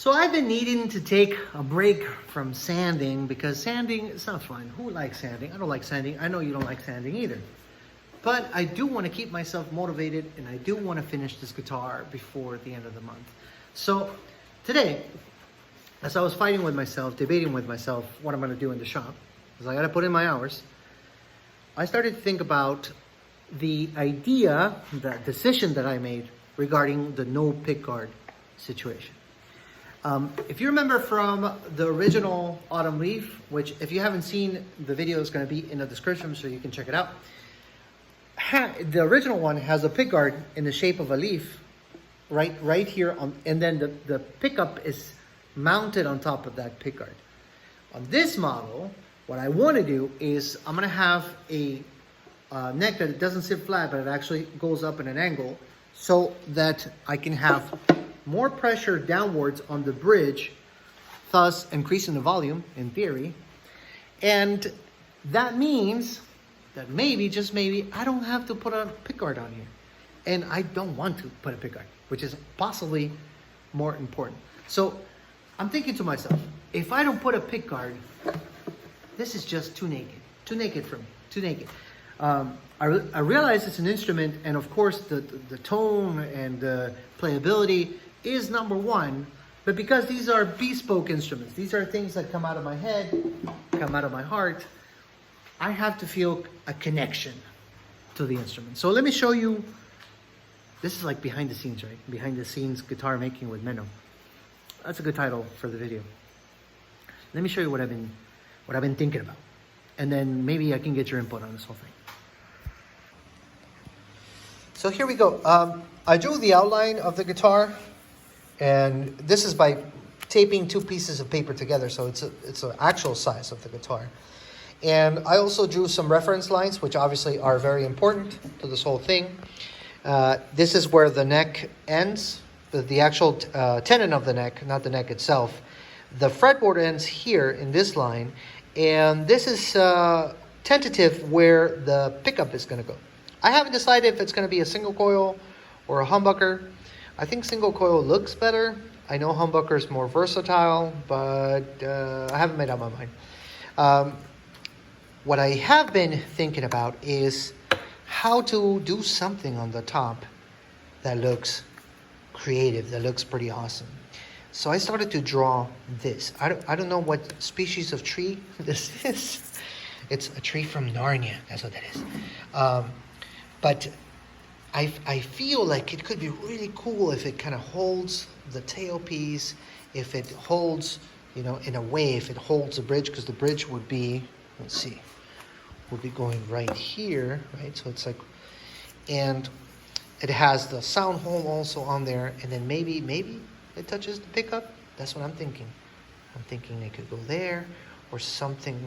So I've been needing to take a break from sanding because sanding is not fun. Who likes sanding? I don't like sanding. I know you don't like sanding either. But I do want to keep myself motivated, and I do want to finish this guitar before the end of the month. So today, as I was fighting with myself, debating with myself what I'm going to do in the shop, because I got to put in my hours, I started to think about the idea, the decision that I made regarding the no pickguard situation. If you remember from the original Autumn Leaf, which if you haven't seen, the video is going to be in the description so you can check it out. The original one has a pickguard in the shape of a leaf right here, and then the pickup is mounted on top of that pickguard. On this model, what I want to do is I'm going to have a neck that it doesn't sit flat, but it actually goes up in an angle so that I can have more pressure downwards on the bridge, thus increasing the volume in theory. And that means that maybe, just maybe, I don't have to put a pickguard on here. And I don't want to put a pickguard, which is possibly more important. So I'm thinking to myself, if I don't put a pickguard, this is just too naked for me, too naked. I realize it's an instrument, and of course the tone and the playability is number one, but because these are bespoke instruments, these are things that come out of my head, come out of my heart, I have to feel a connection to the instrument. So let me show you, this is like behind the scenes, right? Behind the scenes guitar making with MenO. That's a good title for the video. Let me show you what I've been thinking about. And then maybe I can get your input on this whole thing. So here we go. I drew the outline of the guitar, and this is by taping two pieces of paper together, so it's an actual size of the guitar. And I also drew some reference lines, which obviously are very important to this whole thing. This is where the neck ends, the actual tenon of the neck, not the neck itself. The fretboard ends here in this line, and this is tentative where the pickup is going to go. I haven't decided if it's going to be a single coil or a humbucker. I think single coil looks better. I know humbucker is more versatile, but I haven't made up my mind. What I have been thinking about is how to do something on the top that looks creative, that looks pretty awesome. So I started to draw this. I don't know what species of tree this is. It's a tree from Narnia. That's what that is. But I feel like it could be really cool if it kind of holds the tailpiece, if it holds, in a way, if it holds the bridge, because the bridge would be, let's see, would be going right here, right? So it's like, and it has the sound hole also on there, and then maybe it touches the pickup. That's what I'm thinking. I'm thinking it could go there or something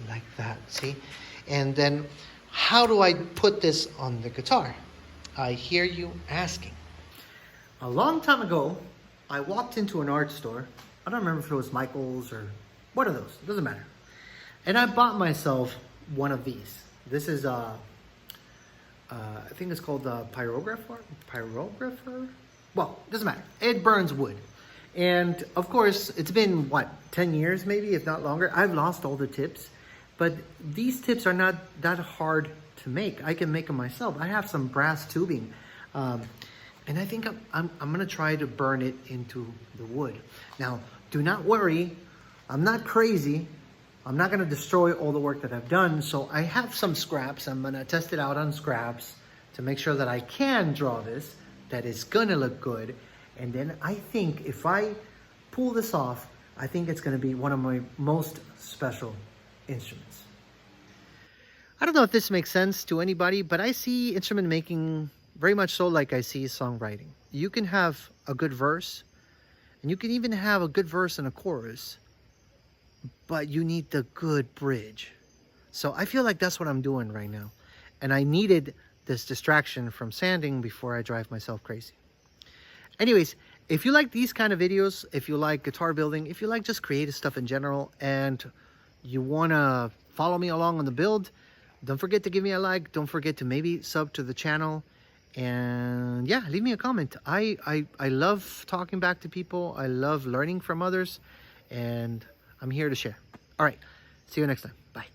like that, see? And then how do I put this on the guitar? I hear you asking. A long time ago, I walked into an art store. I don't remember if it was Michael's or one of those. It doesn't matter. And I bought myself one of these. This is I think it's called the pyrographer. Well, it doesn't matter. It burns wood. And of course, it's been 10 years maybe, if not longer. I've lost all the tips, but these tips are not that hard to make. I can make them myself. I have some brass tubing, and I think I'm gonna try to burn it into the wood. Now, do not worry. I'm not crazy. I'm not gonna destroy all the work that I've done. So I have some scraps. I'm gonna test it out on scraps to make sure that I can draw this, that it's gonna look good. And then I think if I pull this off, I think it's gonna be one of my most special instruments. I don't know if this makes sense to anybody, but I see instrument making very much so like I see songwriting. You can have a good verse, and you can even have a good verse and a chorus, but you need the good bridge. So I feel like that's what I'm doing right now. And I needed this distraction from sanding before I drive myself crazy. Anyways, if you like these kind of videos, if you like guitar building, if you like just creative stuff in general, and you want to follow me along on the build, don't forget to give me a like. Don't forget to maybe sub to the channel. And yeah, leave me a comment. I love talking back to people. I love learning from others, and I'm here to share. All right, see you next time. Bye.